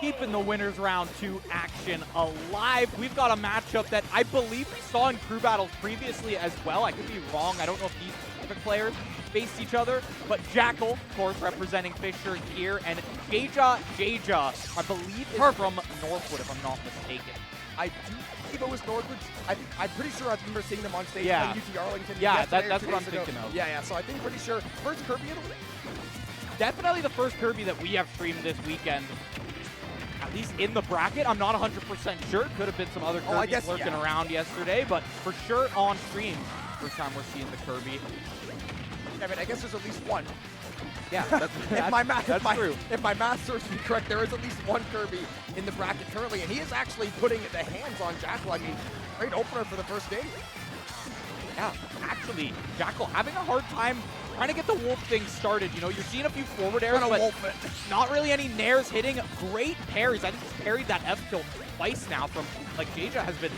keeping the winners round 2 action alive. We've got a matchup that I believe we saw in crew battles previously as well. I could be wrong. I don't know if these specific players faced each other, but Jakal, of course, representing Fisher here, and JeJaJeJa, I believe, is from Northwood, if I'm not mistaken. I do believe it was Northwood. I'm pretty sure I remember seeing them on stage Yeah. playing UT Arlington. Yeah, yesterday or that's 2 what I'm days ago. thinking of. Yeah, so I think pretty sure first Kirby in a week. Definitely the first Kirby that we have streamed this weekend, at least in the bracket. I'm not 100% sure. Could have been some other Kirbys lurking around yesterday, but for sure on stream. First time we're seeing the Kirby. I mean, I guess there's at least one. Yeah, that's true. If my math serves me correct, there is at least one Kirby in the bracket currently, and he is actually putting the hands on Jakal. I mean, great opener for the first game. Yeah, actually, Jakal having a hard time trying to get the wolf thing started. You know, you're seeing a few forward airs, but not really any nairs hitting. Great parries. I think he's parried that F tilt twice now from, like, JeJa has been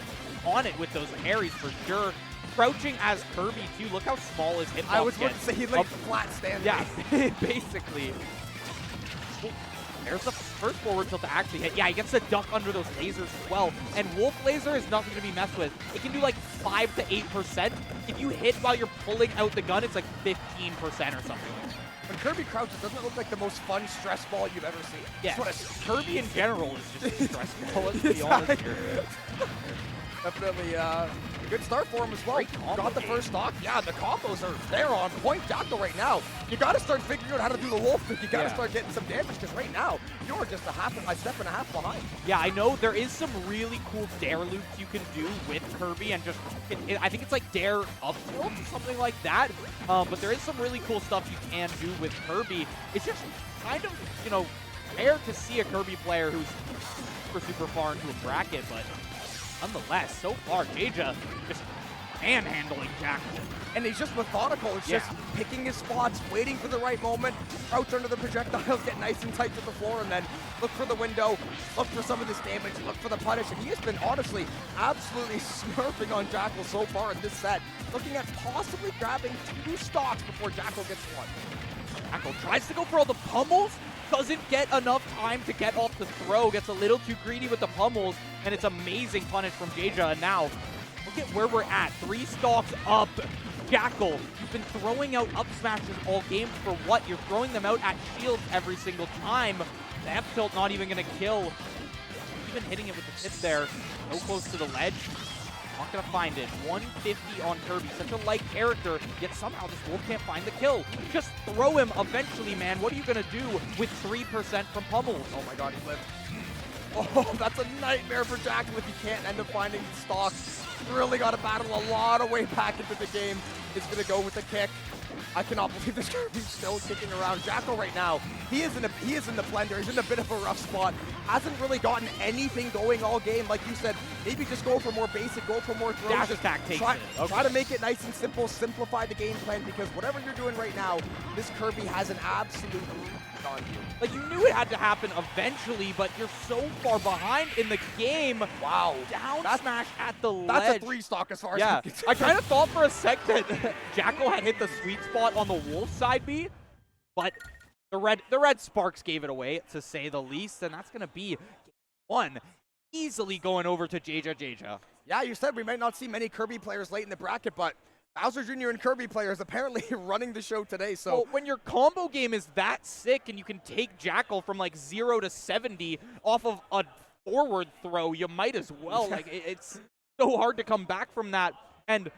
on it with those parries for sure. Crouching as Kirby, too. Look how small his hitbox I was going gets. to say he's like flat standing. Yeah, basically. There's the first forward tilt to actually hit. Yeah, he gets the duck under those lasers as well. And Wolf Laser is nothing to be messed with. It can do like 5 to 8%. If you hit while you're pulling out the gun, it's like 15% or something. When Kirby crouches, doesn't it look like the most fun stress ball you've ever seen? Yeah, Kirby in general is just a stress ball, let's be honest here. Definitely a good start for him as well. Got the first stock. Yeah, the combos are there on point. Jakal right now, you got to start figuring out how to do the wolf. You got to start getting some damage because right now, you're just a step and a half behind. Yeah, I know there is some really cool dare loops you can do with Kirby and just, I think it's like dare up tilt or something like that. But there is some really cool stuff you can do with Kirby. It's just kind of, you know, rare to see a Kirby player who's super far into a bracket, but nonetheless, so far, JeJa just manhandling Jakal. And he's just methodical. It's just picking his spots, waiting for the right moment, crouch under the projectiles, get nice and tight to the floor, and then look for the window, look for some of this damage, look for the punish. And he has been, honestly, absolutely smurfing on Jakal so far in this set, looking at possibly grabbing 2 stocks before Jakal gets one. Jakal tries to go for all the pummels, doesn't get enough time to get off the throw, gets a little too greedy with the pummels, and it's amazing punish from JeJa. And now, look at where we're at. 3 stocks up. Jakal, you've been throwing out up smashes all game for what? You're throwing them out at shields every single time. The F tilt not even going to kill. Even hitting it with the tip there. So close to the ledge. Not going to find it. 150 on Kirby. Such a light character, yet somehow this wolf can't find the kill. Just throw him eventually, man. What are you going to do with 3% from pummels? Oh my god, he lived. Oh, that's a nightmare for Jakal if he can't end up finding the stock. Really got to battle a lot of way back into the game. He's going to go with the kick. I cannot believe this Kirby's still kicking around. Jakal right now, he is in the blender. He's in a bit of a rough spot. Hasn't really gotten anything going all game. Like you said, maybe just go for more basic, go for more throws. Dash attack takes it. Try to make it nice and simple, simplify the game plan, because whatever you're doing right now, this Kirby has an absolute lead on you. Like, you knew it had to happen eventually, but you're so far behind in the game. Wow. Down smash at the ledge. That's a 3 stock as far as I'm concerned. I kind of thought for a sec that Jakal had hit the sweet spot on the wolf side B, but the red sparks gave it away, to say the least, and that's going to be game 1. Easily going over to JeJaJeJa. Yeah, you said we might not see many Kirby players late in the bracket, but Bowser Jr. and Kirby players apparently running the show today. So well, when your combo game is that sick and you can take Jakal from like 0 to 70 off of a forward throw, you might as well. Like, it's so hard to come back from that. And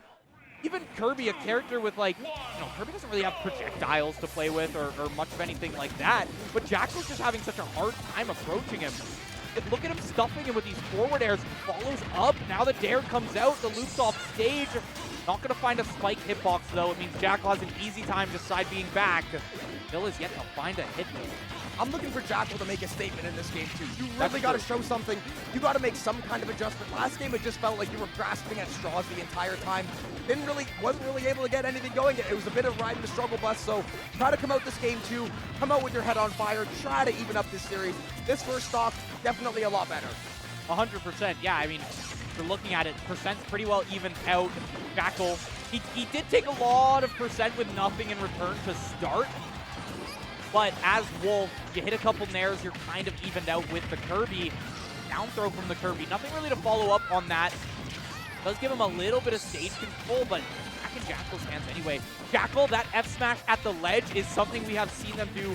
even Kirby, a character with, like, you know, Kirby doesn't really have projectiles to play with or much of anything like that, but Jakal's just having such a hard time approaching him. Look at him stuffing him with these forward airs, follows up, now the dare comes out, the loop's off stage. Not going to find a spike hitbox, though. It means Jakal has an easy time just side being back. Still is yet to find a hit. I'm looking for Jakal to make a statement in this game, too. You really got to show something. You got to make some kind of adjustment. Last game, it just felt like you were grasping at straws the entire time. Wasn't really able to get anything going. It was a bit of riding the struggle bus, so try to come out this game, too. Come out with your head on fire. Try to even up this series. This first stock, definitely a lot better. 100%, yeah. I mean, if you're looking at it, percent's pretty well evened out. Jakal, he did take a lot of percent with nothing in return to start. But as Wolf, you hit a couple nairs, you're kind of evened out with the Kirby. Down throw from the Kirby. Nothing really to follow up on that. Does give him a little bit of stage control, but back in Jakal's hands anyway. Jakal, that F smash at the ledge is something we have seen them do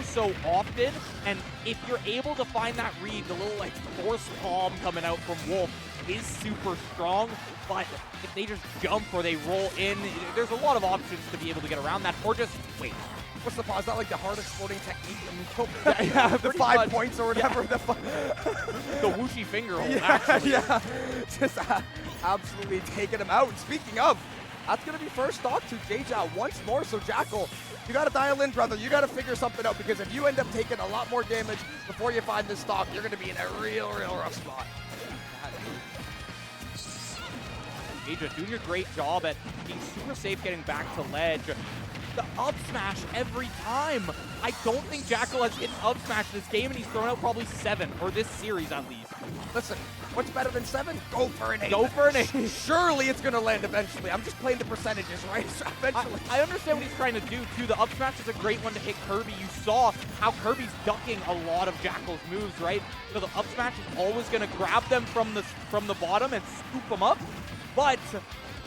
so often. And if you're able to find that read, the little like force palm coming out from Wolf is super strong. But if they just jump or they roll in, there's a lot of options to be able to get around that. Or just wait. What's the pause? Is that like the hardest exploding technique in yeah, the 5 points or whatever? Yeah. The whooshy finger hold, yeah, actually. Yeah, just absolutely taking him out. And speaking of, that's going to be first stock to JeJaJeJa once more. So Jakal, you got to dial in, brother. You got to figure something out, because if you end up taking a lot more damage before you find this stock, you're going to be in a real rough spot. JeJaJeJa doing a great job at being super safe getting back to ledge. The up smash every time. I don't think Jakal has hit an up smash this game, and he's thrown out probably 7, or this series at least. Listen, what's better than 7? Go for an 8. Go for an 8. Surely it's going to land eventually. I'm just playing the percentages, right? Eventually. I understand what he's trying to do, too. The up smash is a great one to hit Kirby. You saw how Kirby's ducking a lot of Jakal's moves, right? So the up smash is always going to grab them from the bottom and scoop them up. But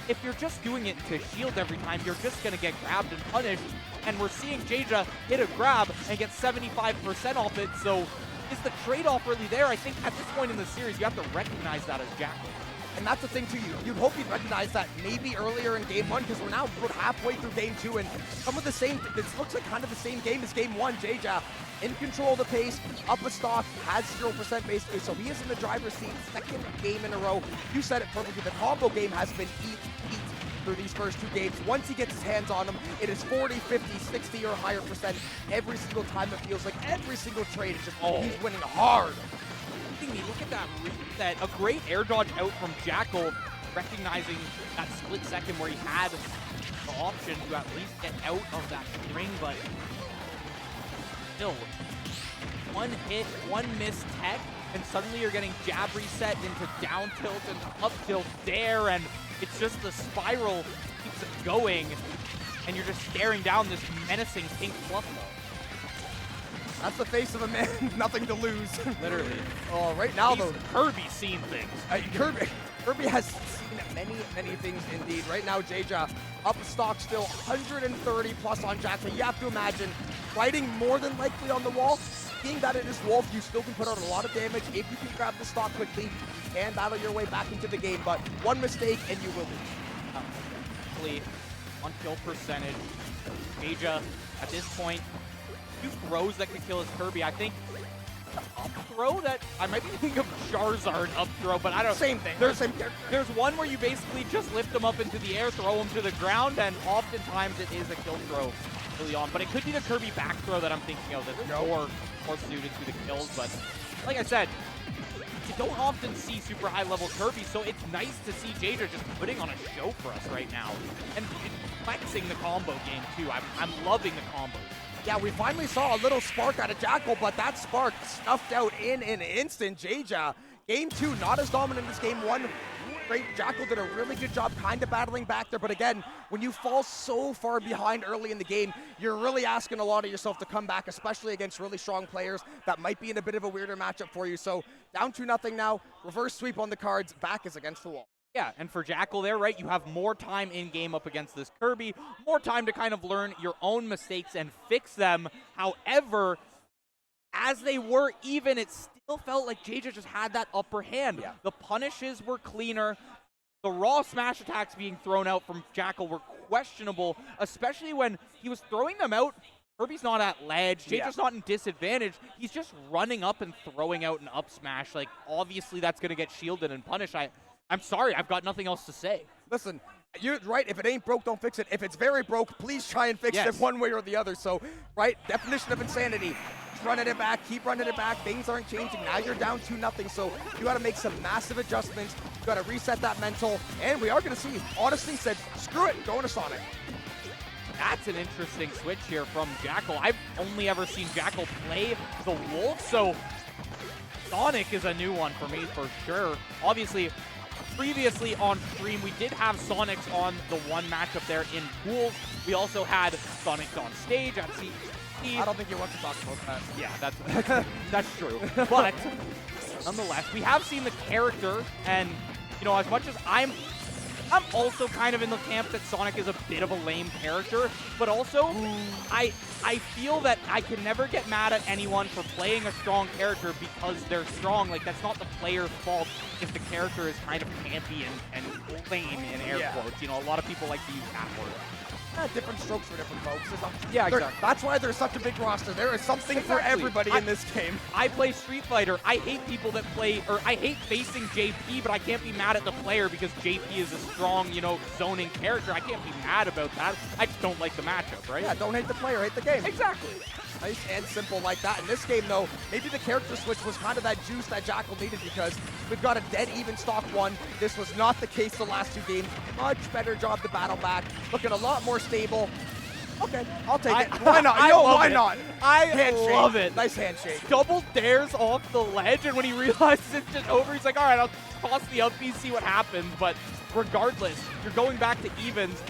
if you're just doing it to shield every time, you're just going to get grabbed and punished. And we're seeing JeJaJeJa hit a grab and get 75% off it. So is the trade-off really there? I think at this point in the series, you have to recognize that as Jakal. And that's the thing, too. You'd hope you'd recognize that maybe earlier in Game 1, because we're now about halfway through Game 2, and some of the same, this looks like kind of the same game as Game 1. JeJaJeJa in control of the pace, up a stock, has 0% base, so he is in the driver's seat, second game in a row. You said it perfectly. The combo game has been eat through these first 2 games. Once he gets his hands on them, it is 40, 50, 60 or higher percent every single time. It feels like every single trade is just, he's winning hard. Look at that a great air dodge out from Jakal, recognizing that split second where he had the option to at least get out of that ring, but still, one hit, one missed tech, and suddenly you're getting jab reset into down tilt and up tilt there, and it's just the spiral keeps it going, and you're just staring down this menacing pink fluff ball. That's the face of a man, nothing to lose. Literally. Oh, right now, though. Kirby's seen things. Kirby has seen many things indeed. Right now, JeJaJeJa up stock still 130 plus on Jakal. You have to imagine fighting more than likely on the wall. Being that it is Wolf, you still can put out a lot of damage. If you can grab the stock quickly, you can battle your way back into the game. But one mistake and you will lose. On kill percentage, JeJaJeJa at this point, 2 throws that could kill his Kirby. I think up throw that I might be thinking of Charizard up throw, but I don't. Same thing. There's one where you basically just lift them up into the air, throw them to the ground, and oftentimes it is a kill throw early on. But it could be the Kirby back throw that I'm thinking of. That's more suited to the kills. But like I said, you don't often see super high level Kirby, so it's nice to see JeJaJeJa just putting on a show for us right now and flexing the combo game too. I'm loving the combo. Yeah, we finally saw a little spark out of Jakal, but that spark snuffed out in an instant. JeJaJeJa, Game 2, not as dominant as Game 1. Great, Jakal did a really good job kind of battling back there, but again, when you fall so far behind early in the game, you're really asking a lot of yourself to come back, especially against really strong players that might be in a bit of a weirder matchup for you. So down 2-0 now, reverse sweep on the cards, back is against the wall. Yeah, and for Jakal there, right, you have more time in-game up against this Kirby, more time to kind of learn your own mistakes and fix them. However, as they were even, it still felt like JeJaJeJa just had that upper hand. Yeah. The punishes were cleaner. The raw smash attacks being thrown out from Jakal were questionable, especially when he was throwing them out. Kirby's not at ledge. JeJaJeJa's not in disadvantage. He's just running up and throwing out an up smash. Like, obviously that's going to get shielded and punished. I'm sorry, I've got nothing else to say. Listen, you're right. If it ain't broke, don't fix it. If it's very broke, please try and fix it one way or the other. So, right, definition of insanity. Keep running it back, keep running it back. Things aren't changing. Now you're down 2-0. So you got to make some massive adjustments. You got to reset that mental. And we are going to see, honestly, said, screw it, going to Sonic. That's an interesting switch here from Jakal. I've only ever seen Jakal play the Wolf, so Sonic is a new one for me for sure. Obviously, previously on stream, we did have Sonics on the one matchup there in pools. We also had Sonics on stage at I don't think he wants to talk about that. Yeah, that's true. But nonetheless, we have seen the character, and you know, as much as I'm also kind of in the camp that Sonic is a bit of a lame character, but also I feel that I can never get mad at anyone for playing a strong character because they're strong. Like, that's not the player's fault if the character is kind of campy and lame in air quotes. You know, a lot of people like to use that word. Different strokes for different folks. Yeah, exactly. That's why there's such a big roster. There is something for everybody in this game. I play Street Fighter. I hate people that play, or I hate facing JP, but I can't be mad at the player because JP is a strong, you know, zoning character. I can't be mad about that. I just don't like the matchup, right? Yeah, don't hate the player, hate the game. Exactly. Nice and simple like that. In this game, though, maybe the character switch was kind of that juice that Jakal needed because we've got a dead even stock one. This was not the case the last two games. Much better job to battle back. Looking a lot more stable. Okay, I'll take it. Why not? Why not? I love it. Nice handshake. Double dares off the ledge, and when he realizes it's just over, he's like, all right, I'll toss the up B, see what happens. But regardless, you're going back to evens.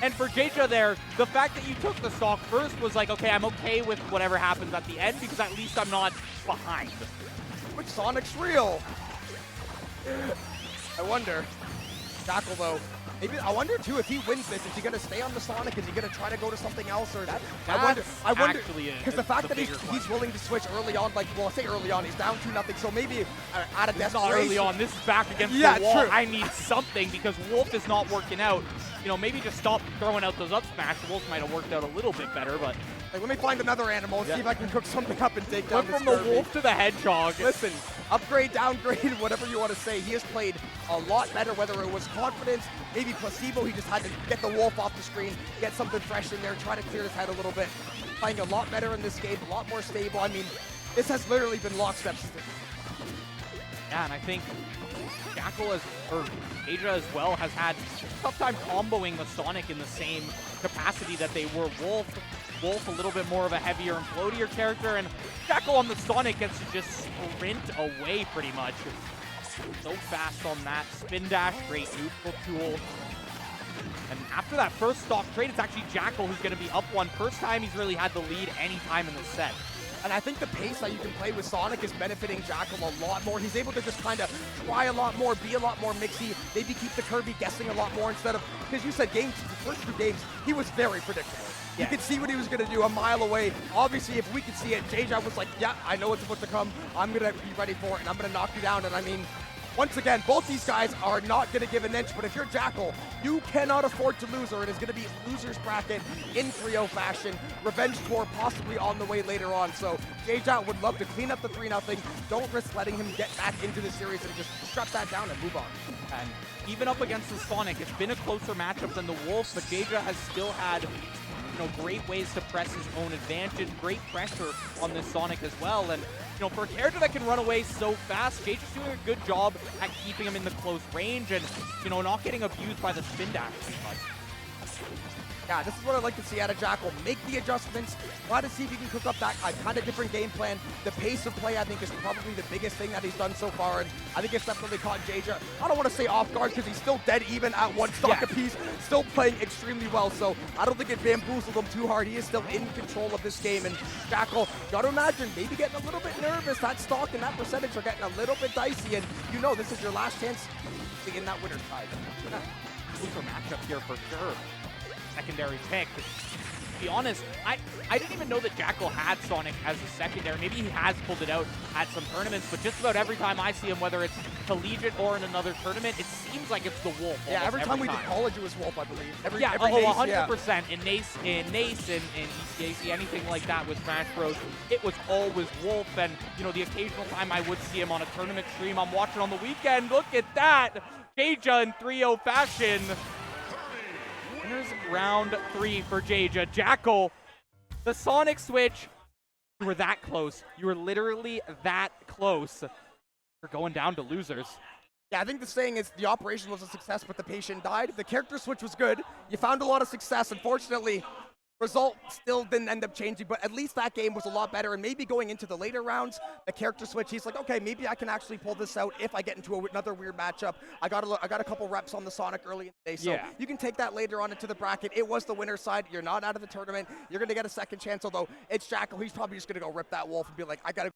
And for JeJaJeJa there, the fact that you took the stock first was like, okay, I'm okay with whatever happens at the end because at least I'm not behind. Which Sonic's real? I wonder. Jakal, though. Maybe I wonder too if he wins this, is he gonna stay on the Sonic? Is he gonna try to go to something else? Or I wonder because the fact that he's willing to switch early on, like, well, I say early on, he's down 2-0, so maybe out of desperation. Not early on. This is back against the wall. True. I need something because Wolf is not working out. You know, maybe just stop throwing out those up smash. Wolf might have worked out a little bit better, but let me find another animal and see if I can cook something up and take down from this the Kirby. wolf to the hedgehog. Listen, upgrade, downgrade, whatever you want to say. He has played a lot better, whether it was confidence, maybe placebo. He just had to get the wolf off the screen, get something fresh in there, try to clear his head a little bit. Playing a lot better in this game, a lot more stable. I mean, this has literally been lockstep. Yeah, and I think Jakal or JeJaJeJa as well has had a tough time comboing the Sonic in the same capacity that they were Wolf. Wolf a little bit more of a heavier and floatier character, and Jakal on the Sonic gets to just sprint away pretty much. So fast on that. Spin dash, great neutral tool. And after that first stock trade, it's actually Jakal who's going to be up one. First time he's really had the lead any time in the set. And I think the pace that you can play with Sonic is benefiting Jakal a lot more. He's able to just kind of try a lot more, be a lot more mixy, maybe keep the Kirby guessing a lot more instead of, because you said the first two games, he was very predictable. Yeah. You could see what he was going to do a mile away. Obviously, if we could see it, JeJaJeJa was like, yeah, I know what's about to come. I'm going to be ready for it, and I'm going to knock you down. And I mean, once again, both these guys are not going to give an inch, but if you're Jakal, you cannot afford to lose, or it is going to be loser's bracket in 3-0 fashion. Revenge tour possibly on the way later on. So JeJaJeJa would love to clean up the 3-0. Don't risk letting him get back into the series and just shut that down and move on. And even up against the Sonic, it's been a closer matchup than the Wolf, but JeJaJeJa has still had great ways to press his own advantage, great pressure on this Sonic as well. And for a character that can run away so fast, JeJaJeJa's doing a good job at keeping him in the close range and not getting abused by the spin dash too much. Yeah, this is what I'd like to see out of Jakal. Make the adjustments. Try to see if you can cook up that kind of different game plan. The pace of play, I think, is probably the biggest thing that he's done so far, and I think it's definitely caught JeJaJeJa. I don't want to say off guard because he's still dead even at one stock apiece, still playing extremely well, so I don't think it bamboozled him too hard. He is still in control of this game, and Jakal, got to imagine, maybe getting a little bit nervous. That stock and that percentage are getting a little bit dicey, and this is your last chance to get in that winner's tide. Closer matchup here for sure. Secondary pick. To be honest, I didn't even know that Jakal had Sonic as a secondary. Maybe he has pulled it out at some tournaments, but just about every time I see him, whether it's collegiate or in another tournament, it seems like it's the Wolf. Yeah, every time we did college, it was Wolf, I believe. Every 100%. In NACE, in ECAC, anything like that with Smash Bros, it was always Wolf. And, the occasional time I would see him on a tournament stream I'm watching on the weekend. Look at that. JeJaJeJa in 3-0 fashion. Round 3 for JeJaJeJa. Jakal, the Sonic switch, you were that close. You were literally that close. You're going down to losers. Yeah, I think the saying is the operation was a success, but the patient died. The character switch was good. You found a lot of success. Unfortunately, Result still didn't end up changing, but at least that game was a lot better. And maybe going into the later rounds, the character switch, he's like, okay, maybe I can actually pull this out if I get into another weird matchup. I got a couple reps on the Sonic early in the day, so you can take that later on into the bracket. It was the winner's side. You're not out of the tournament. You're going to get a second chance, although it's Jakal. He's probably just going to go rip that wolf and be like, I got to